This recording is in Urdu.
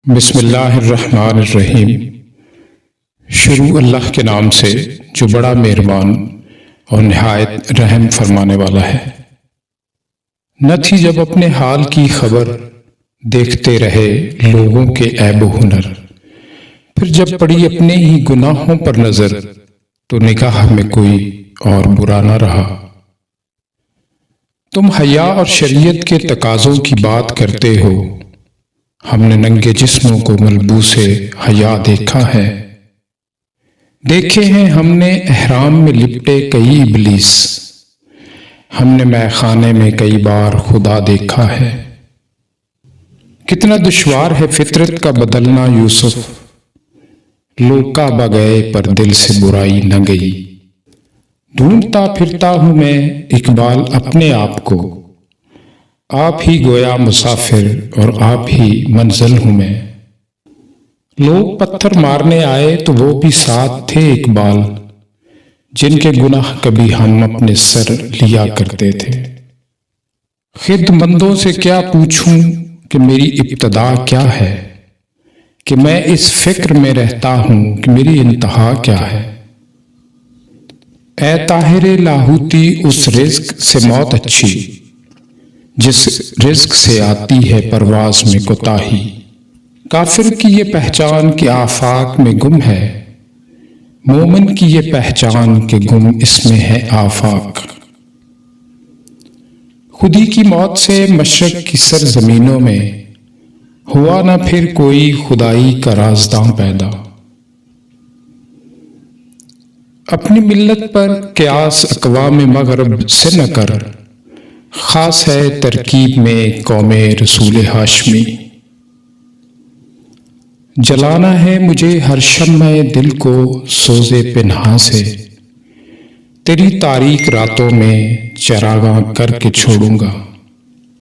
بسم اللہ الرحمن الرحیم۔ شروع اللہ کے نام سے جو بڑا مہربان اور نہایت رحم فرمانے والا ہے۔ نہ تھی جب اپنے حال کی خبر، دیکھتے رہے لوگوں کے عیب و ہنر۔ پھر جب پڑی اپنے ہی گناہوں پر نظر، تو نگاہ میں کوئی اور برا نہ رہا۔ تم حیا اور شریعت کے تقاضوں کی بات کرتے ہو، ہم نے ننگے جسموں کو ملبوس حیا دیکھا ہے۔ دیکھے ہیں ہم نے احرام میں لپٹے کئی ابلیس، ہم نے مے خانے میں کئی بار خدا دیکھا ہے۔ کتنا دشوار ہے فطرت کا بدلنا یوسف، لوگ کعبہ گئے پر دل سے برائی نہ گئی۔ ڈھونڈتا پھرتا ہوں میں اقبال اپنے آپ کو، آپ ہی گویا مسافر اور آپ ہی منزل ہوں میں۔ لوگ پتھر مارنے آئے تو وہ بھی ساتھ تھے اقبال، جن کے گناہ کبھی ہم اپنے سر لیا کرتے تھے۔ خردمندوں سے کیا پوچھوں کہ میری ابتدا کیا ہے، کہ میں اس فکر میں رہتا ہوں کہ میری انتہا کیا ہے۔ اے طاہر لاہوتی، اس رزق سے موت اچھی جس رزق سے آتی ہے پرواز میں کوتاہی۔ کافر کی یہ پہچان کہ آفاق میں گم ہے، مومن کی یہ پہچان کہ گم اس میں ہے آفاق۔ خودی کی موت سے مشرق کی سرزمینوں میں ہوا نہ پھر کوئی خدائی کا رازداں پیدا۔ اپنی ملت پر قیاس اقوام مغرب سے نہ کر، خاص ہے ترکیب میں قوم رسول ہاشمی۔ جلانا ہے مجھے ہر شمع دل کو سوزے پنہاں سے، تیری تاریک راتوں میں چراغاں کر کے چھوڑوں گا۔